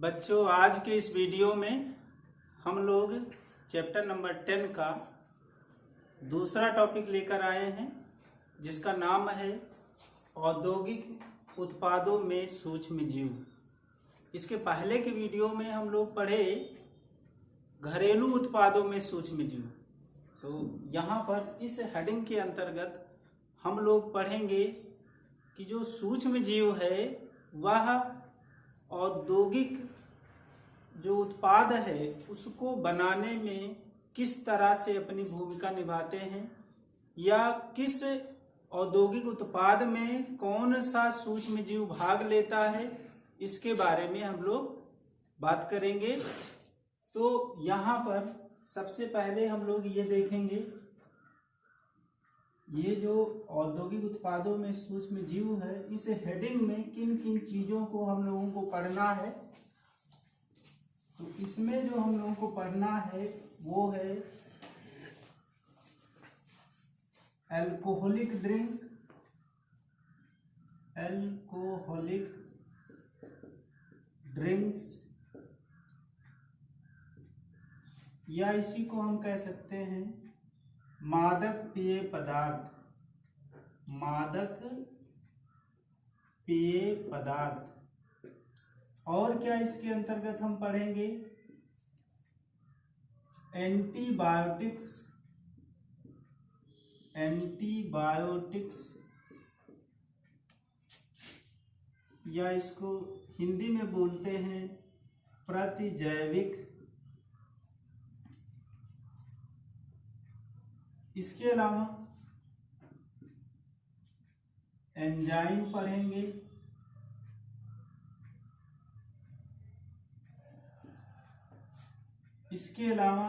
बच्चों, आज के इस वीडियो में हम लोग चैप्टर नंबर 10 का दूसरा टॉपिक लेकर आए हैं, जिसका नाम है औद्योगिक उत्पादों में सूक्ष्म जीव। इसके पहले के वीडियो में हम लोग पढ़े घरेलू उत्पादों में सूक्ष्म जीव। तो यहाँ पर इस हेडिंग के अंतर्गत हम लोग पढ़ेंगे कि जो सूक्ष्म जीव है वह औद्योगिक जो उत्पाद है उसको बनाने में किस तरह से अपनी भूमिका निभाते हैं, या किस औद्योगिक उत्पाद में कौन सा सूक्ष्म जीव भाग लेता है, इसके बारे में हम लोग बात करेंगे। तो यहाँ पर सबसे पहले हम लोग ये देखेंगे, ये जो औद्योगिक उत्पादों में सूक्ष्म जीव है, इस हेडिंग में किन किन चीजों को हम लोगों को पढ़ना है। तो इसमें जो हम लोगों को पढ़ना है वो है अल्कोहलिक ड्रिंक, अल्कोहलिक ड्रिंक्स, या इसी को हम कह सकते हैं मादक पेय पदार्थ, मादक पेय पदार्थ। और क्या इसके अंतर्गत हम पढ़ेंगे एंटीबायोटिक्स, एंटीबायोटिक्स, या इसको हिंदी में बोलते हैं प्रतिजैविक। इसके अलावा एंजाइम पढ़ेंगे, इसके अलावा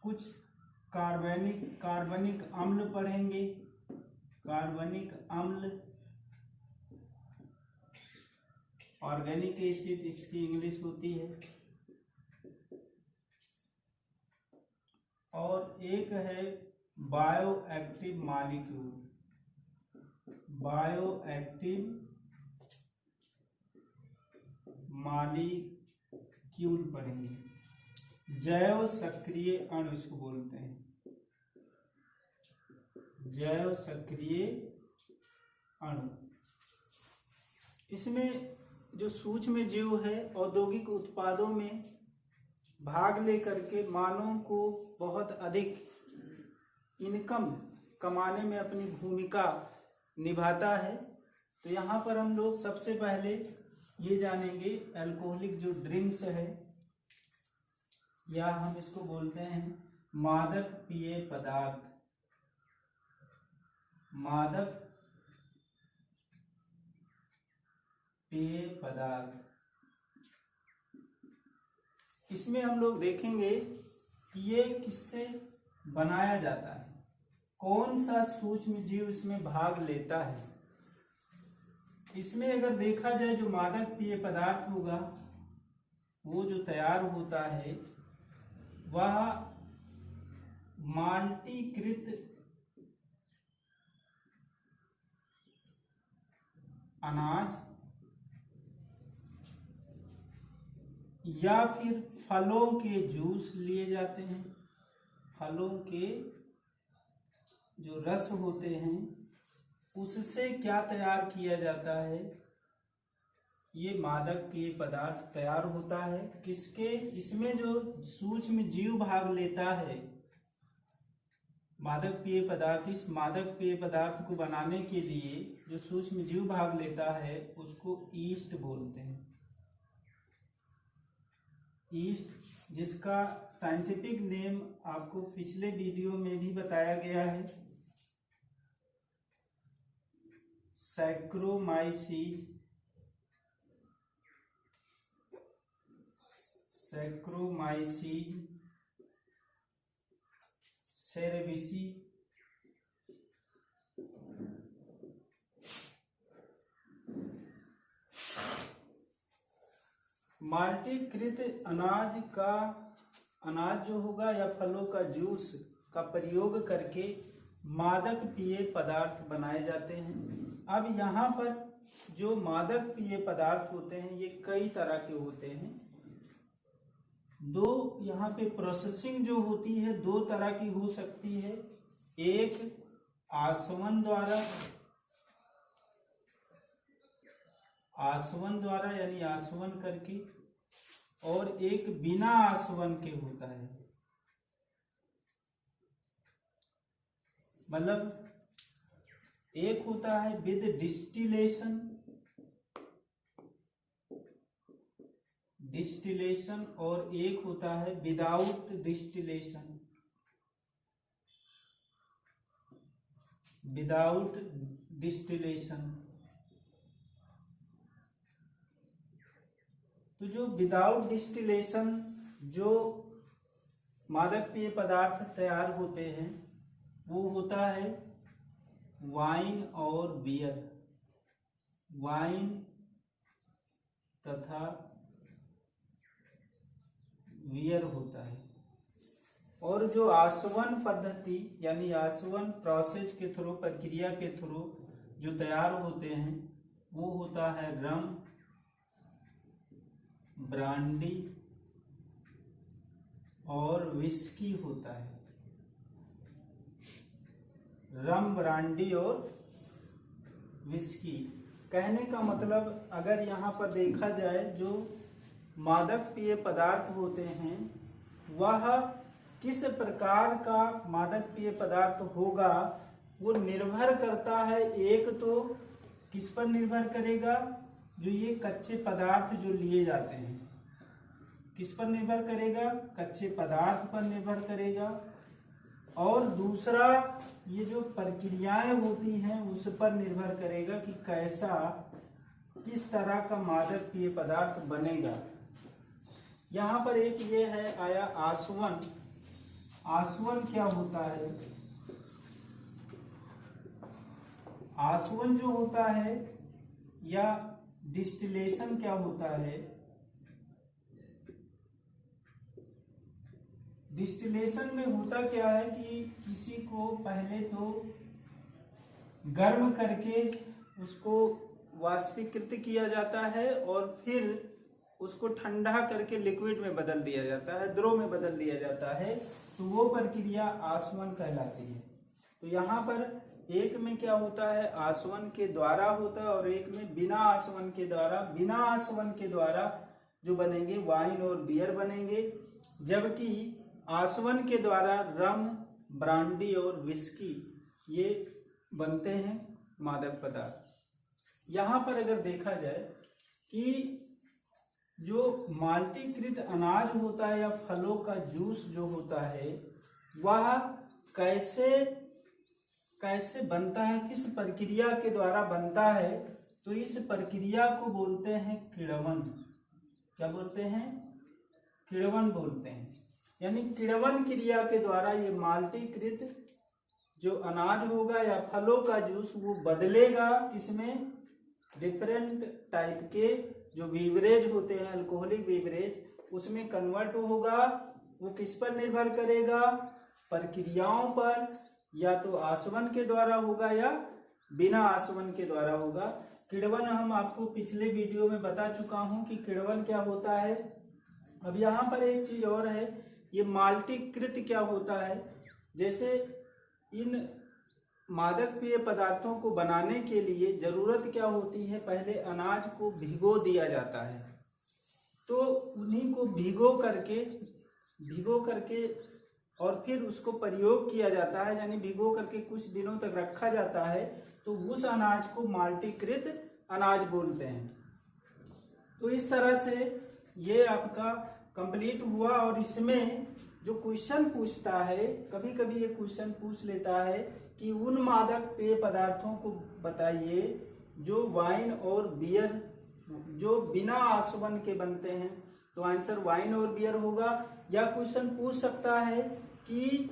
कुछ कार्बनिक अम्ल पढ़ेंगे, कार्बनिक अम्ल, ऑर्गेनिक एसिड इसकी इंग्लिश होती है, और एक है bio active molecule, bio active molecule पढ़ेंगे, जैव सक्रिय अणु इसको बोलते हैं, जैव सक्रिय अणु। इसमें जो सूक्ष्म जीव है औद्योगिक उत्पादों में भाग लेकर के मानव को बहुत अधिक इनकम कमाने में अपनी भूमिका निभाता है। तो यहाँ पर हम लोग सबसे पहले ये जानेंगे अल्कोहलिक जो ड्रिंक्स है, या हम इसको बोलते हैं मादक पेय पदार्थ, मादक पेय पदार्थ। इसमें हम लोग देखेंगे कि ये किससे बनाया जाता है, कौन सा सूक्ष्म जीव इसमें भाग लेता है। इसमें अगर देखा जाए जो मादक पेय पदार्थ होगा वो जो तैयार होता है वह माल्टीकृत अनाज या फिर फलों के जूस लिए जाते हैं, फलों के जो रस होते हैं उससे क्या तैयार किया जाता है, ये मादक पेय पदार्थ तैयार होता है। किसके, इसमें जो सूक्ष्म जीव भाग लेता है मादक पेय पदार्थ, इस मादक पेय पदार्थ को बनाने के लिए जो सूक्ष्म जीव भाग लेता है उसको ईस्ट बोलते हैं, ईस्ट, जिसका साइंटिफिक नेम आपको पिछले वीडियो में भी बताया गया है, सैक्रोमाइसीज, सैक्रोमाइसीज सेरेविसी। माल्टीकृत अनाज जो होगा या फलों का जूस का प्रयोग करके मादक पेय पदार्थ बनाए जाते हैं। अब यहाँ पर जो मादक पेय पदार्थ होते हैं ये कई तरह के होते हैं। दो यहाँ पे प्रोसेसिंग जो होती है दो तरह की हो सकती है, एक आसवन द्वारा यानी आसवन करके, और एक बिना आसवन के होता है। मतलब एक होता है विद डिस्टिलेशन और एक होता है विदाउट डिस्टिलेशन। तो जो विदाउट डिस्टिलेशन जो मादक पेय पदार्थ तैयार होते हैं वो होता है वाइन और बियर, वाइन तथा बियर होता है। और जो आसवन पद्धति यानी आसवन प्रोसेस के थ्रू, प्रक्रिया के थ्रू जो तैयार होते हैं वो होता है रम, ब्रांडी और विस्की होता है। रम, ब्रांडी और विस्की। कहने का मतलब अगर यहाँ पर देखा जाए जो मादक पेय पदार्थ होते हैं वह किस प्रकार का मादक पेय पदार्थ होगा वो निर्भर करता है। एक तो किस पर निर्भर करेगा, जो ये कच्चे पदार्थ जो लिए जाते हैं किस पर निर्भर करेगा, कच्चे पदार्थ पर निर्भर करेगा। और दूसरा ये जो प्रक्रियाएं होती हैं उस पर निर्भर करेगा कि कैसा, किस तरह का मादक पेय पदार्थ बनेगा। यहाँ पर एक ये है आया आसवन। आसवन क्या होता है? आसवन जो होता है या डिस्टिलेशन क्या होता है? डिस्टिलेशन में होता क्या है कि किसी को पहले तो गर्म करके उसको वाष्पीकृत किया जाता है और फिर उसको ठंडा करके लिक्विड में बदल दिया जाता है, द्रव में बदल दिया जाता है, तो वो प्रक्रिया आसवन कहलाती है। तो यहाँ पर एक में क्या होता है, आसवन के द्वारा होता है और एक में बिना आसवन के द्वारा। बिना आसवन के द्वारा जो बनेंगे वाइन और बियर बनेंगे, जबकि आसवन के द्वारा रम, ब्रांडी और विस्की ये बनते हैं मादक पदार्थ। यहाँ पर अगर देखा जाए कि जो माल्टीकृत अनाज होता है या फलों का जूस जो होता है वह कैसे कैसे बनता है, किस प्रक्रिया के द्वारा बनता है, तो इस प्रक्रिया को बोलते हैं किण्वन। क्या बोलते हैं? किण्वन बोलते हैं। यानी किण्वन क्रिया के द्वारा ये माल्टीकृत जो अनाज होगा या फलों का जूस वो बदलेगा किसमें, डिफरेंट टाइप के जो बीवरेज होते हैं, अल्कोहलिक बीवरेज, उसमें कन्वर्ट होगा। वो किस पर निर्भर करेगा, प्रक्रियाओं पर, या तो आसवन के द्वारा होगा या बिना आसवन के द्वारा होगा। किण्वन हम आपको पिछले वीडियो में बता चुका हूं कि किण्वन क्या होता है। अब यहाँ पर एक चीज और है, ये माल्टीकृत क्या होता है। जैसे इन मादक पेय पदार्थों को बनाने के लिए जरूरत क्या होती है, पहले अनाज को भिगो दिया जाता है, तो उन्हीं को भिगो करके और फिर उसको प्रयोग किया जाता है, यानी भिगो करके कुछ दिनों तक रखा जाता है, तो उस अनाज को माल्टीकृत अनाज बोलते हैं। तो इस तरह से ये आपका कंप्लीट हुआ। और इसमें जो क्वेश्चन पूछता है, कभी कभी ये क्वेश्चन पूछ लेता है कि उन मादक पेय पदार्थों को बताइए जो वाइन और बियर जो बिना आसवन के बनते हैं, तो आंसर वाइन और बियर होगा। या क्वेश्चन पूछ सकता है कि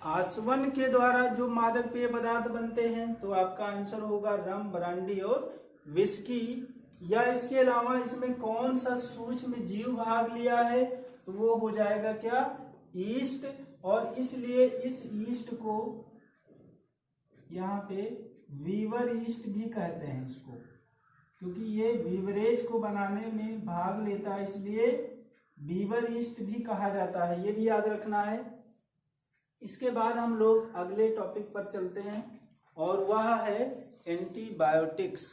आसवन के द्वारा जो मादक पेय पदार्थ बनते हैं, तो आपका आंसर होगा रम, ब्रांडी और विस्की। या इसके अलावा इसमें कौन सा सूक्ष्म जीव भाग लिया है, तो वो हो जाएगा क्या, ईस्ट। और इसलिए इस ईस्ट को यहाँ पे वीवर ईस्ट भी कहते हैं इसको, क्योंकि ये बीवरेज को बनाने में भाग लेता है, इसलिए बीवर ईस्ट भी कहा जाता है, ये भी याद रखना है। इसके बाद हम लोग अगले टॉपिक पर चलते हैं और वह है एंटीबायोटिक्स।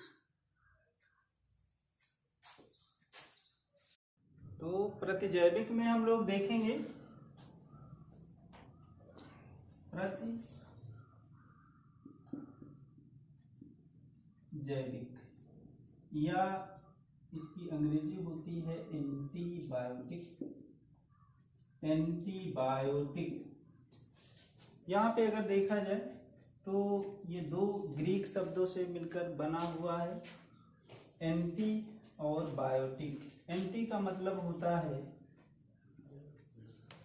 तो प्रतिजैविक में हम लोग देखेंगे प्रतिजैविक, या इसकी अंग्रेजी होती है एंटीबायोटिक। यहाँ पे अगर देखा जाए तो ये दो ग्रीक शब्दों से मिलकर बना हुआ है, एंटी और बायोटिक। एंटी का मतलब होता है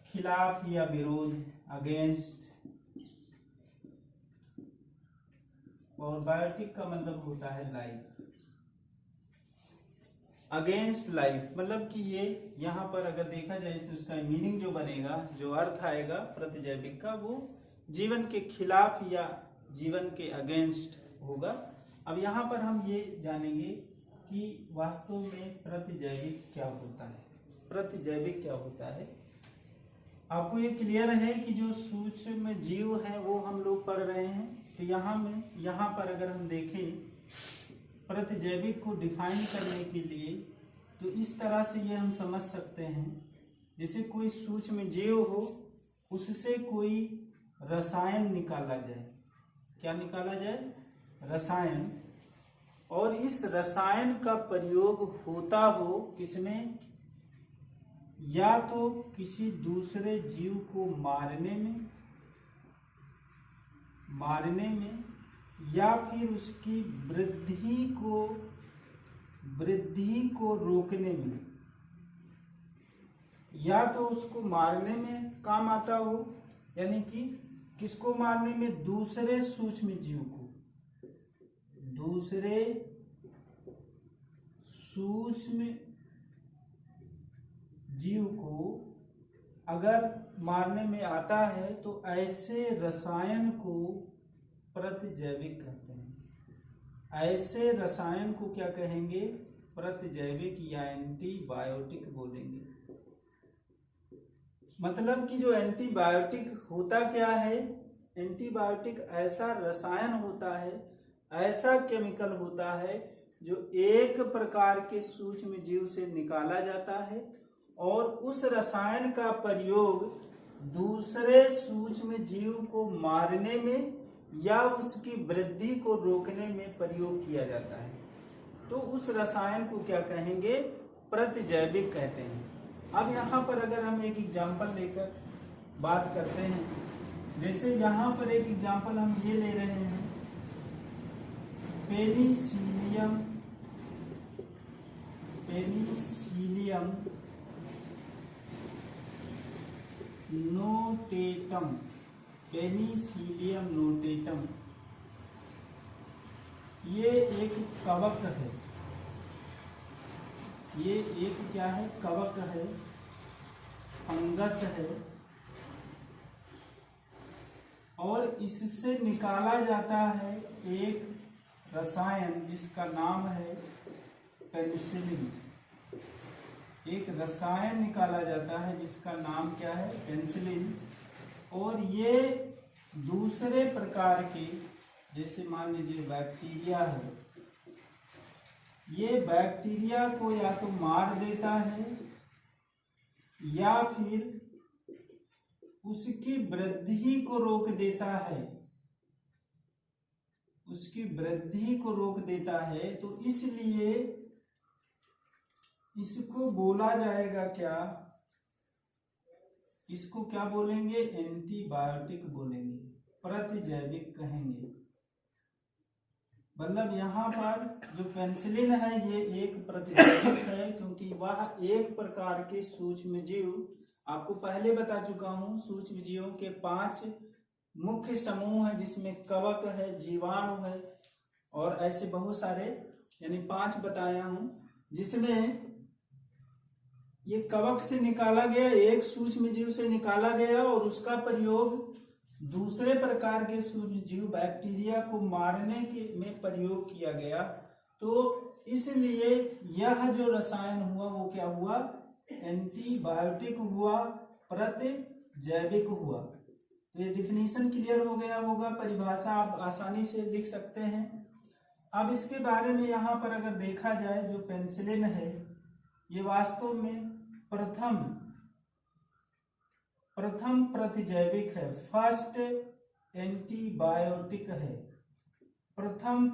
खिलाफ या विरोध, अगेंस्ट, और बायोटिक का मतलब होता है लाइफ, अगेंस्ट लाइफ। मतलब कि ये यहाँ पर अगर देखा जाए तो उसका मीनिंग जो बनेगा, जो अर्थ आएगा प्रतिजैविक का, वो जीवन के खिलाफ या जीवन के अगेंस्ट होगा। अब यहाँ पर हम ये जानेंगे कि वास्तव में प्रतिजैविक क्या होता है। प्रतिजैविक क्या होता है, आपको ये क्लियर है कि जो सूक्ष्म जीव है वो हम लोग पढ़ रहे हैं। तो यहाँ पर अगर हम देखें प्रतिजैविक को डिफाइन करने के लिए, तो इस तरह से ये हम समझ सकते हैं, जैसे कोई सूक्ष्म जीव हो, उससे कोई रसायन निकाला जाए। क्या निकाला जाए? रसायन। और इस रसायन का प्रयोग होता हो किसमें? या तो किसी दूसरे जीव को मारने में, या फिर उसकी वृद्धि को रोकने में, या तो उसको मारने में काम आता हो, यानी कि किसको मारने में? दूसरे सूक्ष्म जीव को। दूसरे सूक्ष्म जीव को अगर मारने में आता है तो ऐसे रसायन को प्रतिजैविक कहते हैं। ऐसे रसायन को क्या कहेंगे? प्रतिजैविक या एंटीबायोटिक बोलेंगे। मतलब कि जो एंटीबायोटिक होता क्या है? एंटीबायोटिक ऐसा रसायन होता है, ऐसा केमिकल होता है जो एक प्रकार के सूक्ष्म जीव से निकाला जाता है और उस रसायन का प्रयोग दूसरे सूक्ष्म जीव को मारने में या उसकी वृद्धि को रोकने में प्रयोग किया जाता है। तो उस रसायन को क्या कहेंगे? प्रतिजैविक कहते हैं। अब यहाँ पर अगर हम एक एग्जाम्पल लेकर बात करते हैं, जैसे यहाँ पर एक एग्जाम्पल हम ये ले रहे हैं, पेनिसिलियम नोटेटम। पेनिसिलियम नोटेटम ये एक कवक है। ये एक क्या है? कवक है, फंगस है, और इससे निकाला जाता है एक रसायन जिसका नाम है पेनिसिलिन। एक रसायन निकाला जाता है जिसका नाम क्या है? पेनिसिलिन। और ये दूसरे प्रकार के, जैसे मान लीजिए बैक्टीरिया है, ये बैक्टीरिया को या तो मार देता है या फिर उसकी वृद्धि को रोक देता है। उसकी वृद्धि को रोक देता है, तो इसलिए इसको बोला जाएगा क्या? इसको क्या बोलेंगे? एंटीबायोटिक बोलेंगे, प्रतिजैविक कहेंगे। मतलब यहाँ पर जो पेनिसिलिन है ये एक प्रतिजैविक है, क्योंकि वह एक प्रकार के सूक्ष्म जीव, आपको पहले बता चुका हूँ, सूक्ष्म जीवों के 5 मुख्य समूह है, जिसमें कवक है, जीवाणु है, और ऐसे बहुत सारे, यानी 5 बताया हूँ, जिसमें ये कवक से निकाला गया, एक सूक्ष्म जीव से निकाला गया और उसका प्रयोग दूसरे प्रकार के सूक्ष्म जीव बैक्टीरिया को मारने के में प्रयोग किया गया। तो इसलिए यह जो रसायन हुआ वो क्या हुआ? एंटीबायोटिक हुआ, प्रतिजैविक हुआ। तो ये डिफिनीशन क्लियर हो गया होगा, परिभाषा आप आसानी से लिख सकते हैं। अब इसके बारे में यहाँ पर अगर देखा जाए, जो पेनिसिलिन है ये वास्तव में प्रथम प्रतिजैविक है, फर्स्ट एंटीबायोटिक है, प्रथम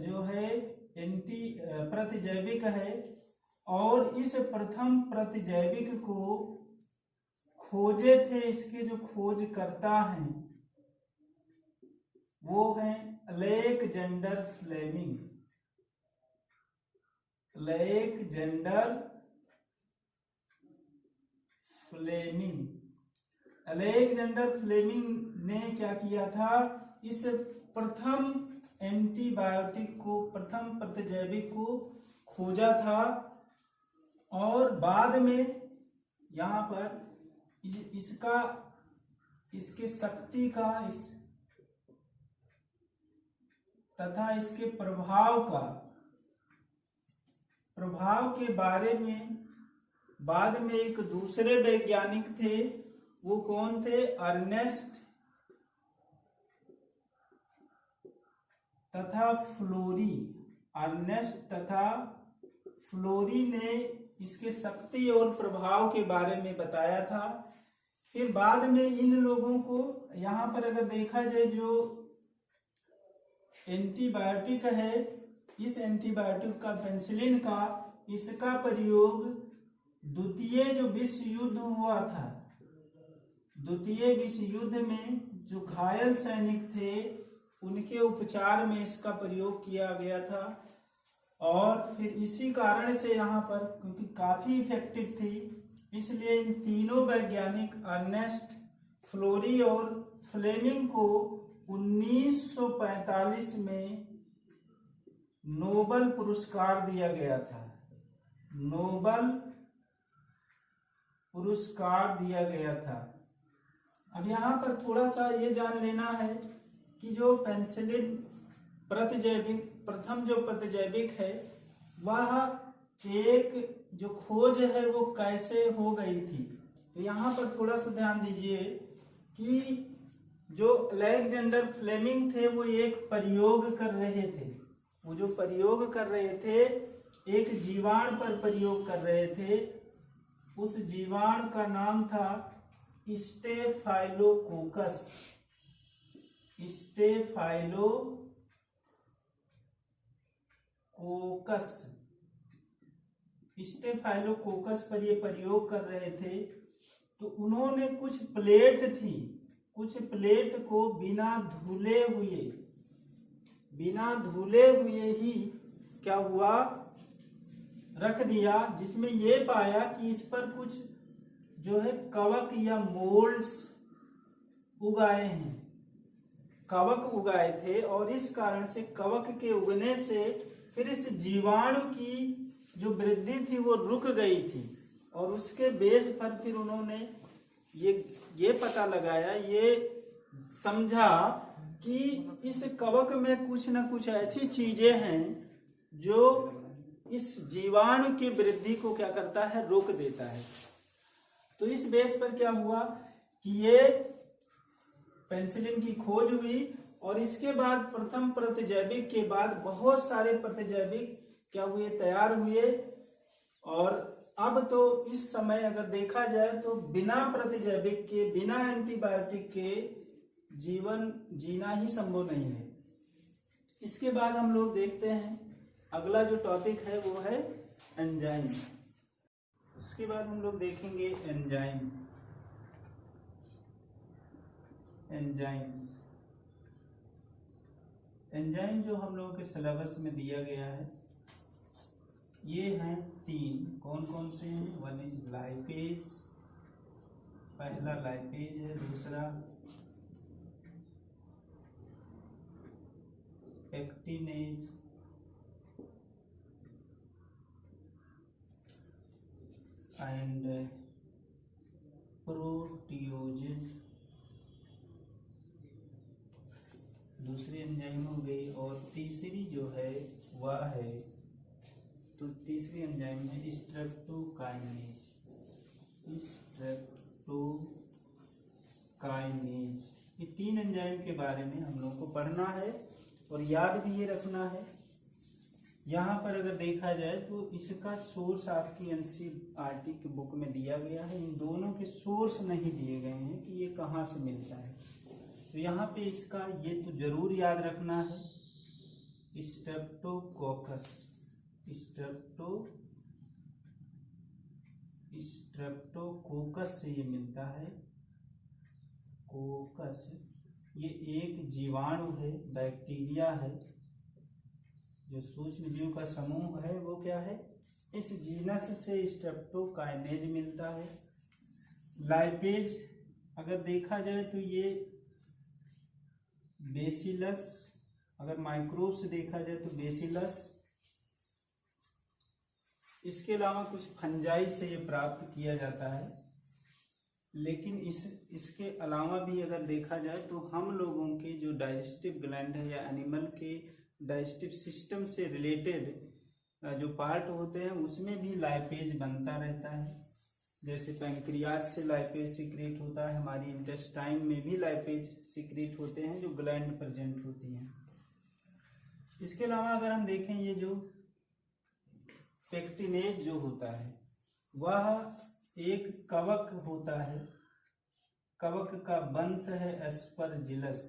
जो है प्रतिजैविक है। और इस प्रथम प्रतिजैविक को खोजे थे, इसके जो खोजकर्ता हैं वो हैं अलेक्जेंडर फ्लेमिंग। अलेक्जेंडर फ्लेमिंग ने क्या किया था, इस प्रथम एंटीबायोटिक को, प्रथम प्रतिजैविक को खोजा था। और बाद में यहाँ पर इसके शक्ति का तथा इसके प्रभाव के बारे में बाद में एक दूसरे वैज्ञानिक थे, वो कौन थे, अर्नेस्ट तथा फ्लोरी ने इसके शक्ति और प्रभाव के बारे में बताया था। फिर बाद में इन लोगों को, यहाँ पर अगर देखा जाए, जो एंटीबायोटिक है, इस एंटीबायोटिक का, पेनिसिलिन का, इसका प्रयोग द्वितीय जो विश्व युद्ध हुआ था, द्वितीय विश्व युद्ध में जो घायल सैनिक थे उनके उपचार में इसका प्रयोग किया गया था। और फिर इसी कारण से यहाँ पर, क्योंकि काफी इफेक्टिव थी, इसलिए इन तीनों वैज्ञानिक अर्नेस्ट, फ्लोरी और फ्लेमिंग को 1945 में नोबेल पुरस्कार दिया गया था। नोबेल पुरस्कार दिया गया था। अब यहाँ पर थोड़ा सा ये जान लेना है कि जो पेनिसिलिन प्रतिजैविक, प्रथम जो प्रतिजैविक है, वह एक जो खोज है वो कैसे हो गई थी। तो यहाँ पर थोड़ा सा ध्यान दीजिए कि जो अलेक्जेंडर फ्लेमिंग थे वो एक प्रयोग कर रहे थे। वो जो प्रयोग कर रहे थे, एक जीवाणु पर प्रयोग कर रहे थे। उस जीवाणु का नाम था स्टेफाइलोकोकस। स्टेफाइलोकोकस पर ये प्रयोग कर रहे थे। तो उन्होंने कुछ प्लेट को बिना धुले हुए ही क्या हुआ, रख दिया, जिसमें ये पाया कि इस पर कुछ जो है कवक या मोल्ड्स कवक उगाए थे। और इस कारण से कवक के उगने से फिर इस जीवाणु की जो वृद्धि थी वो रुक गई थी। और उसके बेस पर फिर उन्होंने ये पता लगाया, ये समझा कि इस कवक में कुछ न कुछ ऐसी चीजें हैं जो इस जीवाणु की वृद्धि को क्या करता है, रोक देता है। तो इस बेस पर क्या हुआ कि ये पेनिसिलिन की खोज हुई। और इसके बाद प्रथम प्रतिजैविक के बाद बहुत सारे प्रतिजैविक क्या हुए, तैयार हुए। और अब तो इस समय अगर देखा जाए तो बिना प्रतिजैविक के, बिना एंटीबायोटिक के जीवन जीना ही संभव नहीं है। इसके बाद हम लोग देखते हैं अगला जो टॉपिक है वो है एंजाइम। इसके बाद हम लोग देखेंगे एंजाइम जो हम लोगों के सिलेबस में दिया गया है, ये हैं 3। कौन कौन से हैं? वन इज लाइपेज, पहला लाइपेज है, दूसरा एक्टिनेज, एंड प्रोटियोजेज दूसरी एंजाइम हो गई। और तीसरी जो है वह है, तो तीसरी एंजाइम है स्ट्रेप्टोकाइनेज। स्ट्रेप्टोकाइनेज। ये 3 एंजाइम के बारे में हम लोगों को पढ़ना है और याद भी ये रखना है। यहाँ पर अगर देखा जाए तो इसका सोर्स आपकी एनसीईआरटी की बुक में दिया गया है। इन दोनों के सोर्स नहीं दिए गए हैं कि ये कहाँ से मिलता है। तो यहाँ पे इसका ये तो जरूर याद रखना है, स्ट्रेप्टोकोकस, स्ट्रेप्टोकोकस से ये मिलता है। कोकस ये एक जीवाणु है, बैक्टीरिया है। जो सूक्ष्म जीव का समूह है वो क्या है, इस जीनस से स्ट्रेप्टोकाइनेज मिलता है। लाइपेज अगर देखा जाए तो ये बेसिलस, अगर माइक्रोब से देखा जाए तो बेसिलस। इसके अलावा कुछ फंजाई से ये प्राप्त किया जाता है। लेकिन इसके अलावा भी अगर देखा जाए तो हम लोगों के जो डाइजेस्टिव ग्लैंड है या एनिमल के डाइजेस्टिव सिस्टम से रिलेटेड जो पार्ट होते हैं उसमें भी लाइपेज बनता रहता है। जैसे पैंक्रियाज से लाइपेज सीक्रेट होता है, हमारी इंटेस्टाइन में भी लाइपेज सीक्रेट होते हैं जो ग्लैंड प्रेजेंट होती हैं। इसके अलावा अगर हम देखें ये जो पेक्टिनेज जो होता है वह एक कवक होता है। कवक का वंश है एस्परजिलस,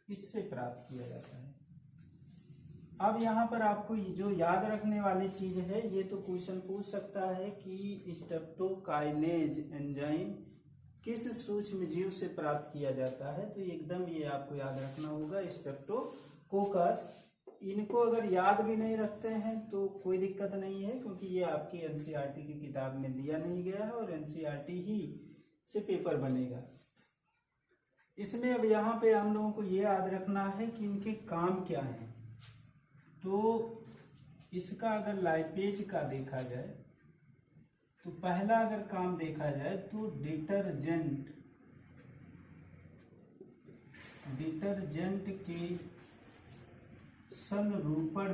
इससे प्राप्त किया जाता है। अब यहाँ पर आपको जो याद रखने वाली चीज है, ये तो क्वेश्चन पूछ सकता है कि स्ट्रेप्टोकाइनेज एंजाइम किस सूक्ष्म जीव से प्राप्त किया जाता है। तो एकदम ये आपको याद रखना होगा, स्ट्रेप्टोकोकस। इनको अगर याद भी नहीं रखते हैं तो कोई दिक्कत नहीं है, क्योंकि ये आपकी एनसीईआरटी की किताब में दिया नहीं गया है और एनसीईआरटी ही से पेपर बनेगा। इसमें अब यहाँ पे हम लोगों को ये याद रखना है कि इनके काम क्या हैं। तो इसका अगर लाइपेज का देखा जाए तो पहला अगर काम देखा जाए तो डिटर्जेंट के संरूपण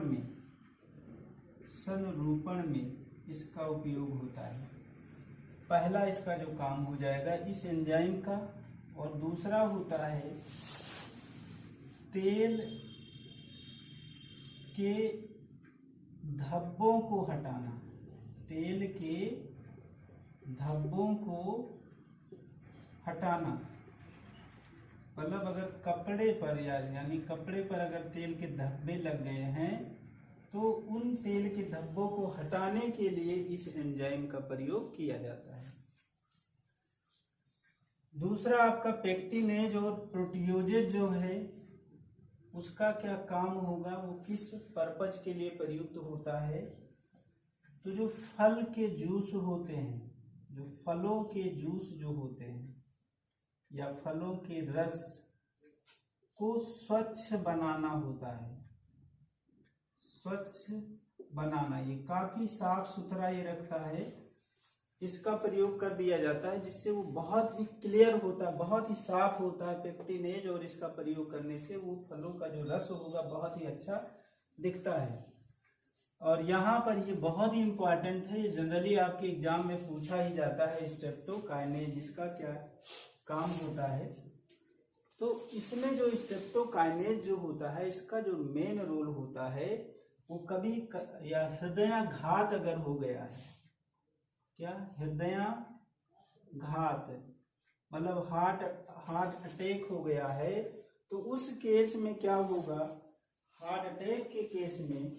में इसका उपयोग होता है। पहला इसका जो काम हो जाएगा इस एंजाइम का। और दूसरा होता है तेल के धब्बों को हटाना। तेल के धब्बों को हटाना मतलब अगर कपड़े पर यानी कपड़े पर अगर तेल के धब्बे लग गए हैं तो उन तेल के धब्बों को हटाने के लिए इस एंजाइम का प्रयोग किया जाता है। दूसरा आपका पेक्टिनेज और प्रोटियोजेज जो है उसका क्या काम होगा, वो किस पर्पज के लिए प्रयुक्त होता है। तो जो फल के जूस होते हैं, जो फलों के जूस जो होते हैं या फलों के रस को स्वच्छ बनाना होता है। स्वच्छ बनाना, ये काफी साफ सुथरा ये रखता है। इसका प्रयोग कर दिया जाता है जिससे वो बहुत ही क्लियर होता है, बहुत ही साफ होता है पेक्टिनेज। और इसका प्रयोग करने से वो फलों का जो रस होगा बहुत ही अच्छा दिखता है। और यहाँ पर ये बहुत ही इंपॉर्टेंट है, जनरली आपके एग्जाम में पूछा ही जाता है स्ट्रेप्टोकाइनेज इसका क्या काम होता है। तो इसमें जो स्ट्रेप्टोकाइनेज जो होता है इसका जो मेन रोल होता है वो कभी या हृदयाघात अगर हो गया है, क्या हृदयाघात मतलब हार्ट अटैक हो गया है, तो उस केस में क्या होगा, हार्ट अटैक के केस में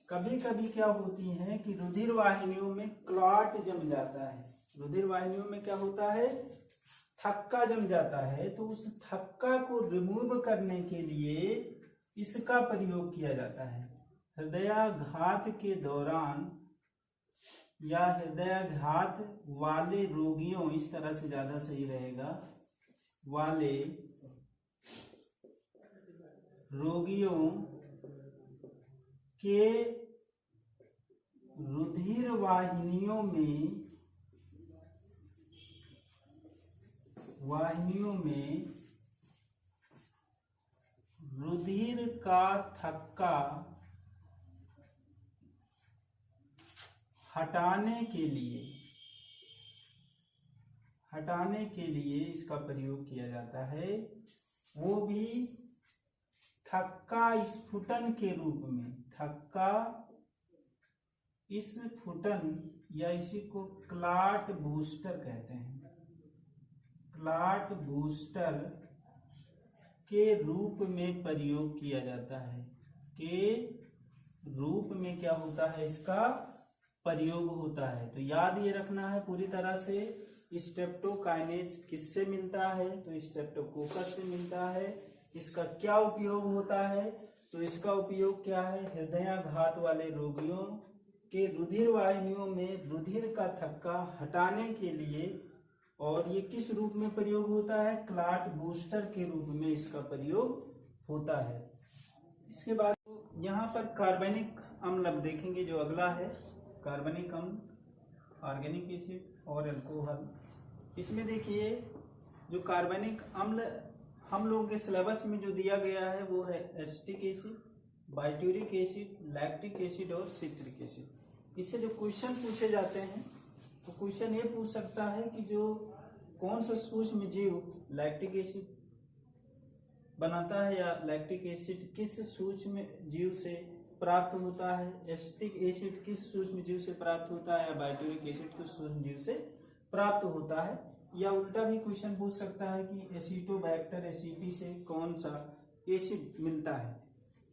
कभी कभी क्या होती है कि रुधिर वाहिनियों में क्लॉट जम जाता है। रुधिर वाहिनियों में क्या होता है, थक्का जम जाता है। तो उस थक्का को रिमूव करने के लिए इसका प्रयोग किया जाता है। हृदयाघात के दौरान या हृदयाघात वाले रोगियों, इस तरह से ज्यादा सही रहेगा, वाले रोगियों के रुधिर वाहिनियों में रुधिर का थक्का हटाने के लिए इसका प्रयोग किया जाता है, वो भी थक्का स्फुटन के रूप में। थक्का स्फुटन या इसी को क्लॉट बूस्टर कहते हैं। क्लॉट बूस्टर के रूप में प्रयोग किया जाता है, के रूप में क्या होता है, इसका प्रयोग होता है। तो याद ये रखना है पूरी तरह से, स्ट्रेप्टोकाइनेज किससे मिलता है, तो स्ट्रेप्टोकोकस से मिलता है। इसका क्या उपयोग होता है, तो इसका उपयोग क्या है, हृदयाघात वाले रोगियों के रुधिर वाहिनियों में रुधिर का थक्का हटाने के लिए। और ये किस रूप में प्रयोग होता है, क्लॉट बूस्टर के रूप में इसका प्रयोग होता है। इसके बाद यहाँ पर कार्बनिक अम्ल अब देखेंगे, जो अगला है कार्बनिक अम्ल, ऑर्गेनिक एसिड और अल्कोहल। इसमें देखिए जो कार्बनिक अम्ल हम लोगों के सिलेबस में जो दिया गया है वो है acetic acid, butyric acid, lactic acid और सिट्रिक एसिड। इससे जो क्वेश्चन पूछे जाते हैं, तो क्वेश्चन ये पूछ सकता है कि जो कौन सा सूक्ष्म जीव लैक्टिक एसिड बनाता है, या लैक्टिक एसिड किस सूक्ष्म जीव से प्राप्त होता है, एसिटिक एसिड किस सूक्ष्म जीव से प्राप्त होता है, या बाइट्यूरिक एसिड किस सूक्ष्म जीव से प्राप्त होता है। या उल्टा भी क्वेश्चन पूछ सकता है कि एसिटोबैक्टर एसिटी से कौन सा एसिड मिलता है।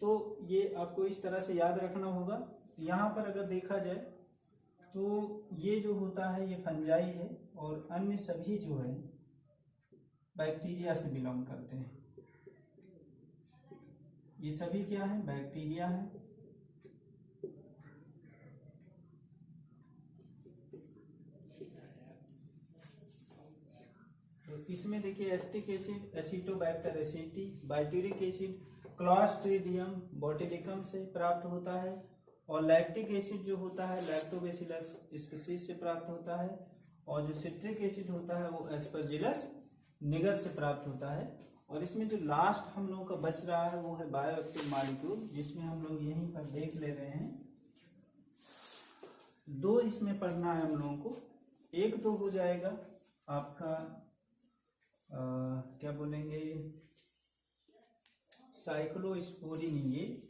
तो ये आपको इस तरह से याद रखना होगा। यहाँ पर अगर देखा जाए तो ये जो होता है ये फंजाई है, और अन्य सभी जो है बैक्टीरिया से बिलोंग करते हैं। ये सभी क्या है, बैक्टीरिया है। तो इसमें देखिए acetic acid Acetobacter एसिटी, बाइट्यूरिक acid Clostridium बोtulinum से प्राप्त होता है, और लैक्टिक एसिड जो होता है लैक्टोबैसिलस स्पीशीज से प्राप्त होता है, और जो सिट्रिक एसिड होता है वो एस्परजिलस निगर से प्राप्त होता है। और इसमें जो लास्ट हम लोगों का बच रहा है वो है बायोएक्टिव मॉलिक्यूल, जिसमें हम लोग यहीं पर देख ले रहे हैं। दो इसमें पढ़ना है हम लोगों को। एक तो हो जाएगा आपका क्या बोलेंगे, साइक्लोस्पोरिन, ये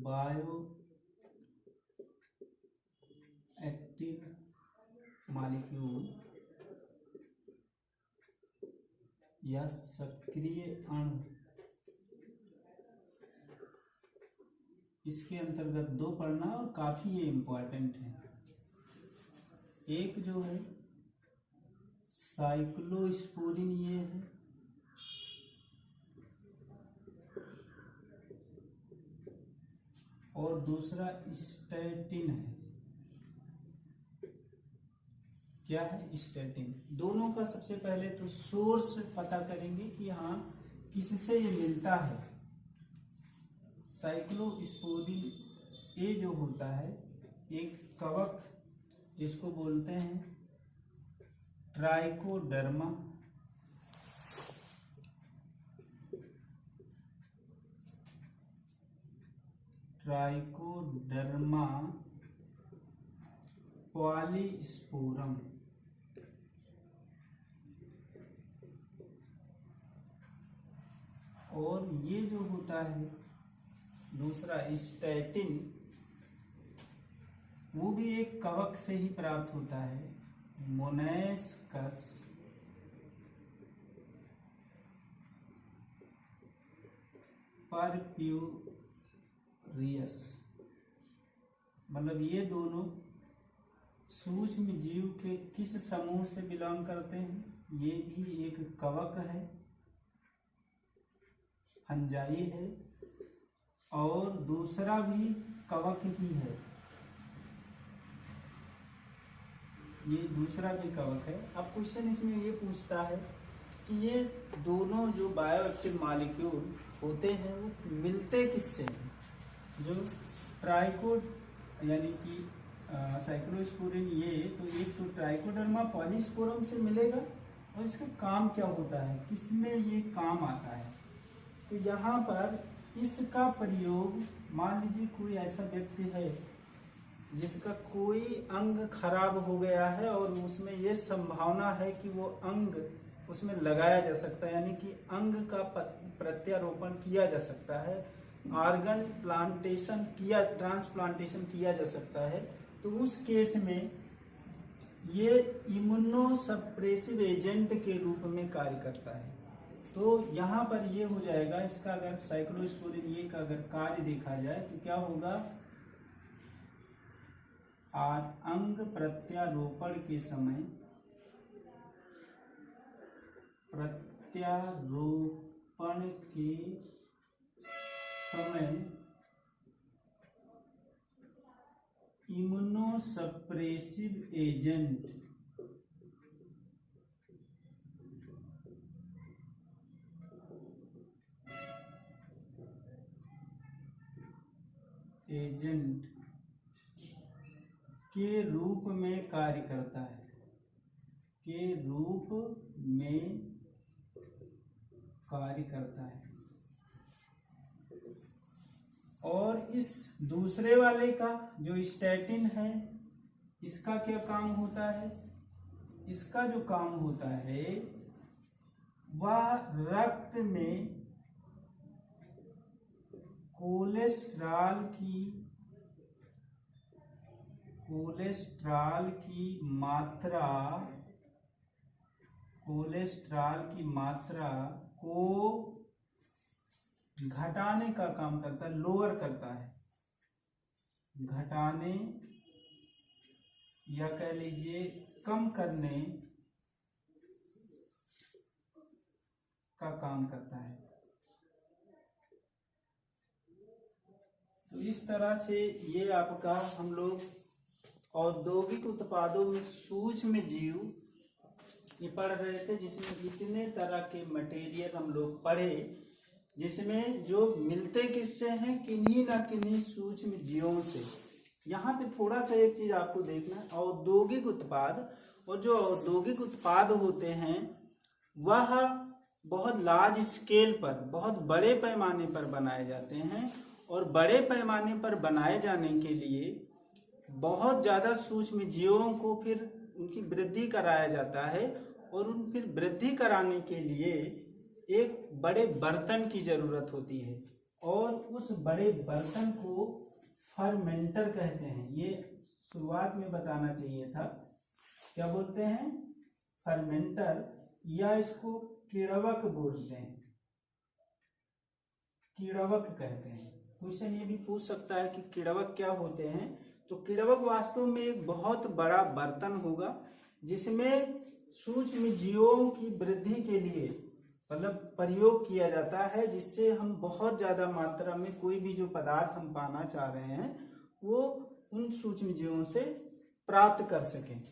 बायो एक्टिव मॉलिक्यूल या सक्रिय अणु, इसके अंतर्गत दो पढ़ना और काफी ये इम्पोर्टेंट है। एक जो है साइक्लोस्पोरिन ये है, और दूसरा स्टैटिन है। क्या है, स्टैटिन। दोनों का सबसे पहले तो सोर्स पता करेंगे कि हाँ किससे ये मिलता है। साइक्लोस्पोरिन ये जो होता है एक कवक जिसको बोलते हैं ट्राइकोडर्मा, ट्राइकोडर्मा पॉलीस्पोरम। और ये जो होता है दूसरा स्टैटिन, वो भी एक कवक से ही प्राप्त होता है, मोनेस्कस परप्यूरियस। मतलब ये दोनों सूक्ष्म जीव के किस समूह से बिलोंग करते हैं, ये भी एक कवक है, फंजाई है, और दूसरा भी कवक ही है, ये दूसरा भी कवक है। अब क्वेश्चन इसमें ये पूछता है कि ये दोनों जो बायोएक्टिव मॉलिक्यूल होते हैं वो मिलते किससे हैं। जो ट्राइकोड यानी कि साइक्लोस्पोरिन, ये तो एक तो ट्राइकोडर्मा पॉलीस्पोरम से मिलेगा, और इसका काम क्या होता है, किसमें ये काम आता है। तो यहाँ पर इसका प्रयोग, मान लीजिए कोई ऐसा व्यक्ति है जिसका कोई अंग खराब हो गया है और उसमें ये संभावना है कि वो अंग उसमें लगाया जा सकता है, यानी कि अंग का प्रत्यारोपण किया जा सकता है, ऑर्गन ट्रांसप्लांटेशन किया जा सकता है, तो उस केस में ये इम्यूनोसप्रेसिव एजेंट के रूप में कार्य करता है। तो यहाँ पर ये हो जाएगा, इसका अगर साइक्लोस्पोरिन ये का अगर कार्य देखा जाए तो क्या होगा, और अंग प्रत्यारोपण के समय इम्यूनोसप्रेसिव एजेंट के रूप में कार्य करता है, और इस दूसरे वाले का जो स्टैटिन है, इसका क्या काम होता है, इसका जो काम होता है वह रक्त में कोलेस्ट्रॉल की मात्रा को घटाने का काम करता है, लोअर करता है, घटाने या कह लीजिए कम करने का काम करता है। तो इस तरह से ये आपका हम लोग औद्योगिक उत्पादों में सूक्ष्म जीव ये पढ़ रहे थे, जिसमें इतने तरह के मटेरियल हम लोग पढ़े, जिसमें जो मिलते किससे हैं, किन्हीं ना किन्हीं सूक्ष्म जीवों से। यहाँ पे थोड़ा सा एक चीज आपको देखना, औद्योगिक उत्पाद, और जो औद्योगिक उत्पाद होते हैं वह बहुत लार्ज स्केल पर, बहुत बड़े पैमाने पर बनाए जाते हैं, और बड़े पैमाने पर बनाए जाने के लिए बहुत ज़्यादा सूक्ष्म जीवों को फिर उनकी वृद्धि कराया जाता है, और उन फिर वृद्धि कराने के लिए एक बड़े बर्तन की ज़रूरत होती है, और उस बड़े बर्तन को फर्मेंटर कहते हैं। ये शुरुआत में बताना चाहिए था, क्या बोलते हैं, फर्मेंटर, या इसको किण्वक बोलते हैं, किण्वक कहते हैं। क्वेश्चन ये भी पूछ सकता है कि किण्वक क्या होते हैं। तो किण्वक वास्तव में एक बहुत बड़ा बर्तन होगा जिसमें सूक्ष्म जीवों की वृद्धि के लिए मतलब प्रयोग किया जाता है, जिससे हम बहुत ज़्यादा मात्रा में कोई भी जो पदार्थ हम पाना चाह रहे हैं वो उन सूक्ष्म जीवों से प्राप्त कर सकें।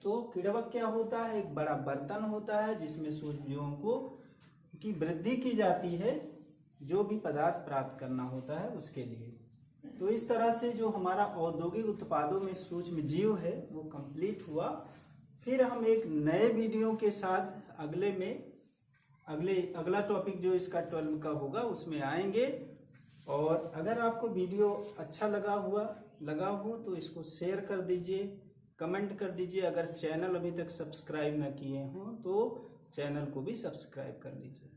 तो किण्वक क्या होता है, एक बड़ा बर्तन होता है जिसमें सूक्ष्म जीवों को की वृद्धि की जाती है, जो भी पदार्थ प्राप्त करना होता है उसके लिए। तो इस तरह से जो हमारा औद्योगिक उत्पादों में सूक्ष्म जीव है वो कंप्लीट हुआ। फिर हम एक नए वीडियो के साथ अगला टॉपिक जो इसका 12 का होगा उसमें आएंगे। और अगर आपको वीडियो अच्छा लगा हो तो इसको शेयर कर दीजिए, कमेंट कर दीजिए। अगर चैनल अभी तक सब्सक्राइब न किए हों तो चैनल को भी सब्सक्राइब कर लीजिए।